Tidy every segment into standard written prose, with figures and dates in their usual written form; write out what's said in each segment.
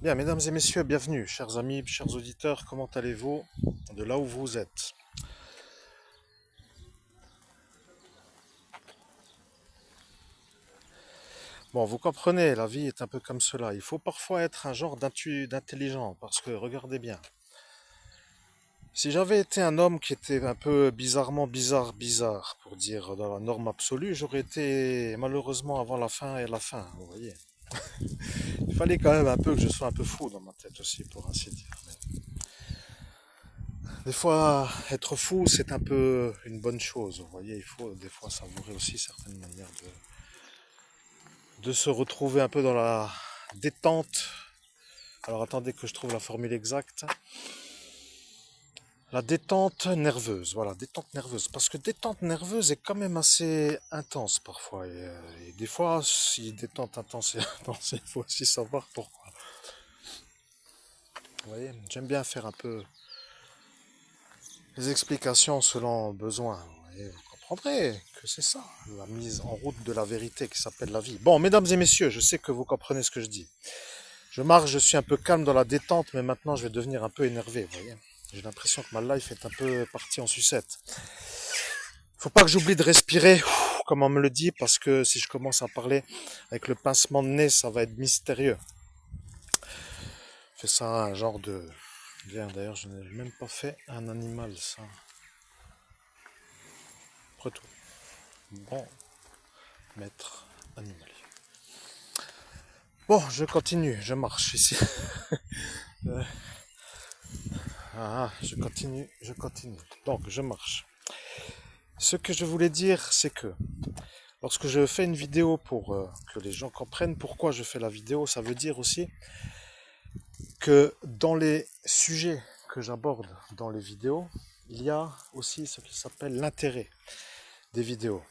Bien, mesdames et messieurs, bienvenue, chers amis, chers auditeurs, comment allez-vous de là où vous êtes? Bon, vous comprenez, la vie est un peu comme cela. Il faut parfois être un genre d'intelligent, parce que regardez bien. Si j'avais été un homme qui était un peu bizarrement bizarre, pour dire dans la norme absolue, j'aurais été malheureusement avant la fin et la fin, vous voyez. Il fallait quand même un peu que je sois un peu fou dans ma tête aussi, pour ainsi dire. Des fois, être fou, c'est un peu une bonne chose. Vous voyez, il faut des fois savourer aussi certaines manières de se retrouver un peu dans la détente. Alors attendez que je trouve la formule exacte. La détente nerveuse, voilà, détente nerveuse. Parce que détente nerveuse est quand même assez intense parfois. Et des fois, si détente intense est intense, il faut aussi savoir pourquoi. Vous voyez, j'aime bien faire un peu les explications selon besoin. Vous comprendrez que c'est ça, la mise en route de la vérité qui s'appelle la vie. Bon, mesdames et messieurs, je sais que vous comprenez ce que je dis. Je marche, je suis un peu calme dans la détente, mais maintenant je vais devenir un peu énervé, vous voyez. J'ai l'impression que ma life est un peu partie en sucette. Faut pas que j'oublie de respirer, comme on me le dit, parce que si je commence à parler avec le pincement de nez, ça va être mystérieux. Je fais ça un genre de... Bien, d'ailleurs, je n'ai même pas fait un animal, ça. Retour. Bon, maître animalier. Bon, je continue, je marche ici. Je continue. Donc, je marche. Ce que je voulais dire, c'est que lorsque je fais une vidéo pour que les gens comprennent pourquoi je fais la vidéo, ça veut dire aussi que dans les sujets que j'aborde dans les vidéos, il y a aussi ce qui s'appelle l'intérêt des vidéos.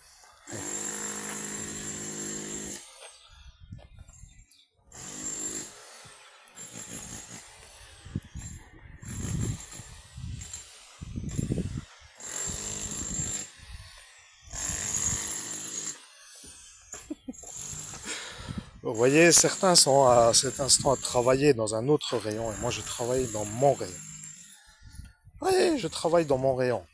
Vous voyez, certains sont à cet instant à travailler dans un autre rayon et moi je travaille dans mon rayon. Oui, je travaille dans mon rayon.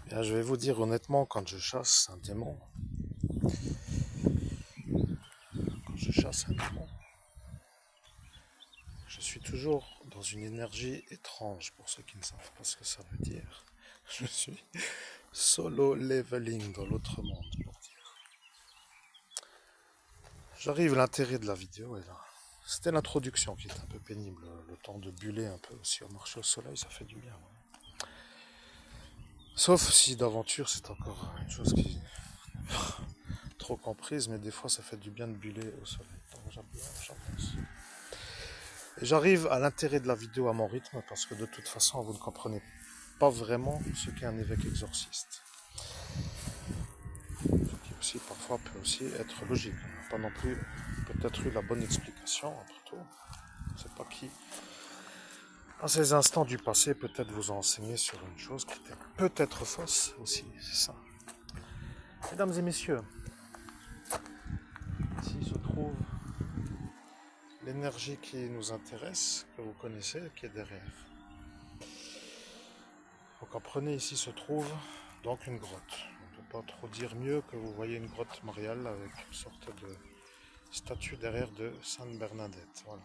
Bien, je vais vous dire honnêtement, quand je chasse un démon, je suis toujours dans une énergie étrange pour ceux qui ne savent pas ce que ça veut dire. Je suis solo leveling dans l'autre monde. J'arrive, l'intérêt de la vidéo est là. C'était l'introduction qui est un peu pénible, le temps de buller un peu aussi au marché au soleil, ça fait du bien. Ouais. Sauf si d'aventure c'est encore une chose qui est trop comprise, mais des fois ça fait du bien de buller au soleil. J'avance. Et j'arrive à l'intérêt de la vidéo à mon rythme parce que de toute façon vous ne comprenez pas vraiment ce qu'est un évêque exorciste. Ce qui aussi parfois peut aussi être logique. On n'a pas non plus peut-être eu la bonne explication après tout. Je ne sais pas qui. À ces instants du passé, peut-être vous enseigner sur une chose qui était peut-être fausse aussi, c'est ça. Mesdames et messieurs, ici se trouve l'énergie qui nous intéresse, que vous connaissez, qui est derrière. Vous comprenez, ici se trouve donc une grotte. On ne peut pas trop dire mieux que vous voyez une grotte mariale avec une sorte de statue derrière de Sainte Bernadette. Voilà.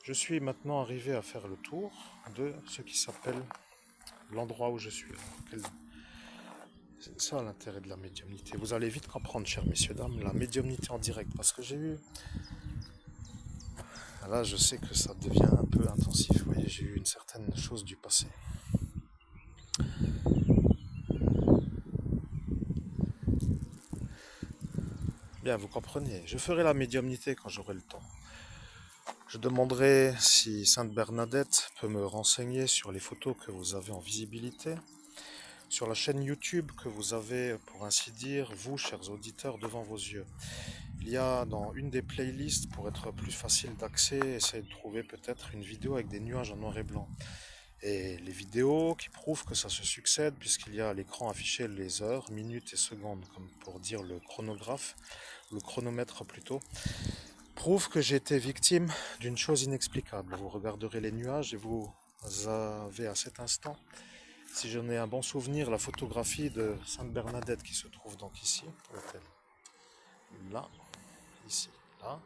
Je suis maintenant arrivé à faire le tour de ce qui s'appelle l'endroit où je suis. C'est ça l'intérêt de la médiumnité. Vous allez vite comprendre, chers messieurs, dames, la médiumnité en direct. Parce que j'ai eu... Là, je sais que ça devient un peu intensif. Vous voyez, j'ai eu une certaine chose du passé. Bien, vous comprenez. Je ferai la médiumnité quand j'aurai le temps. Je demanderai si Sainte Bernadette peut me renseigner sur les photos que vous avez en visibilité, sur la chaîne YouTube que vous avez, pour ainsi dire, vous, chers auditeurs, devant vos yeux. il y a dans une des playlists, pour être plus facile d'accès, essayez de trouver peut-être une vidéo avec des nuages en noir et blanc. Et les vidéos qui prouvent que ça se succède, puisqu'il y a à l'écran affiché les heures, minutes et secondes, comme pour dire le chronographe, le chronomètre plutôt, prouvent que j'ai été victime d'une chose inexplicable. Vous regarderez les nuages et vous avez à cet instant, si j'en ai un bon souvenir, la photographie de Sainte Bernadette qui se trouve donc ici, là, ici, là,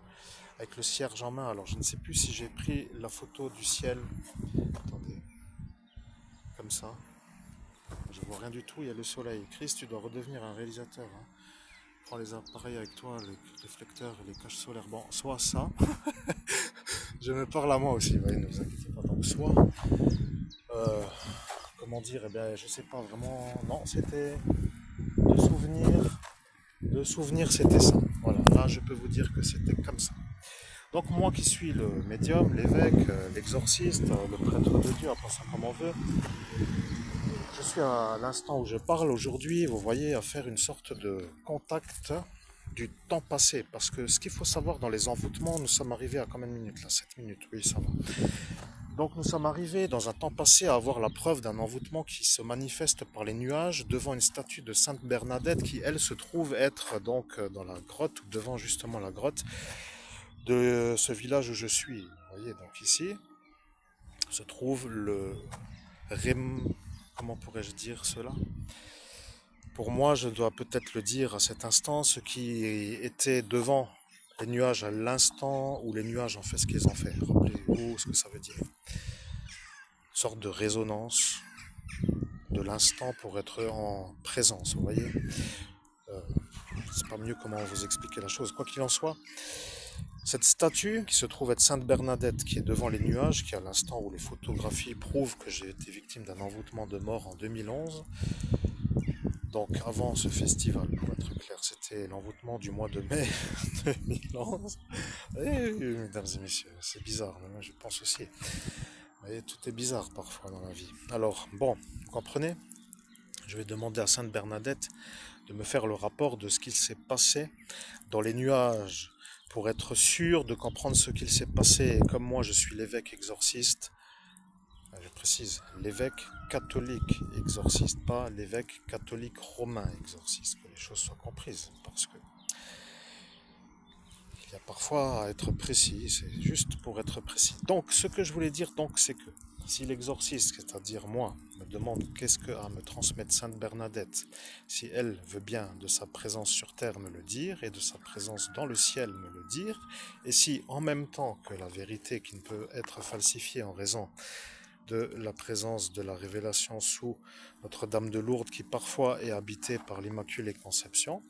avec le cierge en main. Alors je ne sais plus si j'ai pris la photo du ciel, attendez, comme ça, je vois rien du tout, il y a le soleil. Chris, tu dois redevenir un réalisateur, hein. Prends les appareils avec toi, les réflecteurs et les caches solaires. Bon, soit ça, je me parle à moi aussi, voyez, ne vous inquiétez pas. Donc soit, euh, comment dire, eh bien, je sais pas vraiment, non, c'était de souvenir, c'était ça. Voilà, là je peux vous dire que c'était comme ça. Donc moi qui suis le médium, l'évêque, l'exorciste, le prêtre de Dieu, appelons ça comme on veut, je suis à l'instant où je parle aujourd'hui, vous voyez, à faire une sorte de contact du temps passé. Parce que ce qu'il faut savoir dans les envoûtements, nous sommes arrivés à combien de minutes là? 7 minutes, oui, ça va. Donc nous sommes arrivés dans un temps passé à avoir la preuve d'un envoûtement qui se manifeste par les nuages devant une statue de Sainte Bernadette qui, elle, se trouve être donc dans la grotte, ou devant justement la grotte de ce village où je suis. Vous voyez, donc ici se trouve le comment pourrais-je dire cela? Pour moi, je dois peut-être le dire à cet instant, ce qui était devant les nuages à l'instant où les nuages ont fait ce qu'ils ont fait. Rappelez-vous ce que ça veut dire. Une sorte de résonance de l'instant pour être en présence, vous voyez. C'est pas mieux comment vous expliquer la chose. Quoi qu'il en soit, cette statue qui se trouve être Sainte Bernadette, qui est devant les nuages, qui à l'instant où les photographies prouvent que j'ai été victime d'un envoûtement de mort en 2011, donc avant ce festival, pour être clair, c'était l'envoûtement du mois de mai 2011. Et, mesdames et messieurs, c'est bizarre, mais moi je pense aussi. Vous voyez, tout est bizarre parfois dans la vie. Alors, bon, vous comprenez? Je vais demander à Sainte Bernadette de me faire le rapport de ce qu'il s'est passé dans les nuages, pour être sûr de comprendre ce qu'il s'est passé. Et comme moi je suis l'évêque exorciste, je précise, l'évêque catholique exorciste, pas l'évêque catholique romain exorciste, que les choses soient comprises, parce que il y a parfois à être précis, c'est juste pour être précis. Donc ce que je voulais dire, donc, c'est que si l'exorciste, c'est-à-dire moi, me demande qu'est-ce que a à me transmettre Sainte Bernadette, si elle veut bien de sa présence sur terre me le dire, et de sa présence dans le ciel me le dire, et si en même temps que la vérité qui ne peut être falsifiée en raison de la présence de la révélation sous Notre-Dame de Lourdes, qui parfois est habitée par l'Immaculée Conception,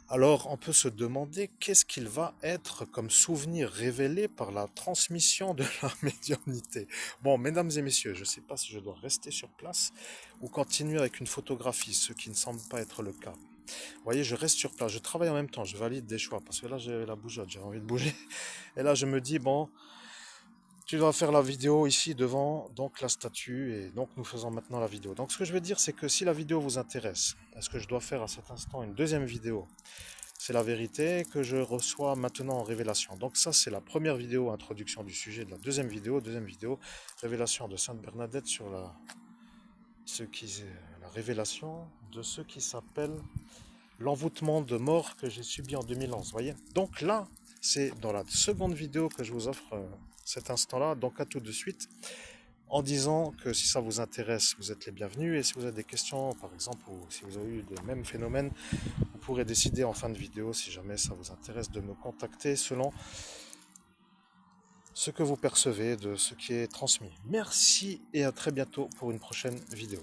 alors on peut se demander qu'est-ce qu'il va être comme souvenir révélé par la transmission de la médiumnité. Bon, mesdames et messieurs, je ne sais pas si je dois rester sur place ou continuer avec une photographie, ce qui ne semble pas être le cas. Vous voyez, je reste sur place, je travaille en même temps, je valide des choix, parce que là j'ai la bougeotte, j'ai envie de bouger. Et là je me dis, bon, tu dois faire la vidéo ici devant donc la statue, et donc nous faisons maintenant la vidéo. Donc ce que je veux dire, c'est que si la vidéo vous intéresse, est-ce que je dois faire à cet instant une deuxième vidéo? C'est la vérité que je reçois maintenant en révélation. Donc ça, c'est la première vidéo, introduction du sujet de la deuxième vidéo, révélation de Sainte Bernadette sur la révélation de ce qui s'appelle l'envoûtement de mort que j'ai subi en 2011. Voyez. Donc là, c'est dans la seconde vidéo que je vous offre cet instant-là. Donc à tout de suite, en disant que si ça vous intéresse, vous êtes les bienvenus. Et si vous avez des questions, par exemple, ou si vous avez eu le même phénomène, vous pourrez décider en fin de vidéo, si jamais ça vous intéresse, de me contacter selon ce que vous percevez de ce qui est transmis. Merci et à très bientôt pour une prochaine vidéo.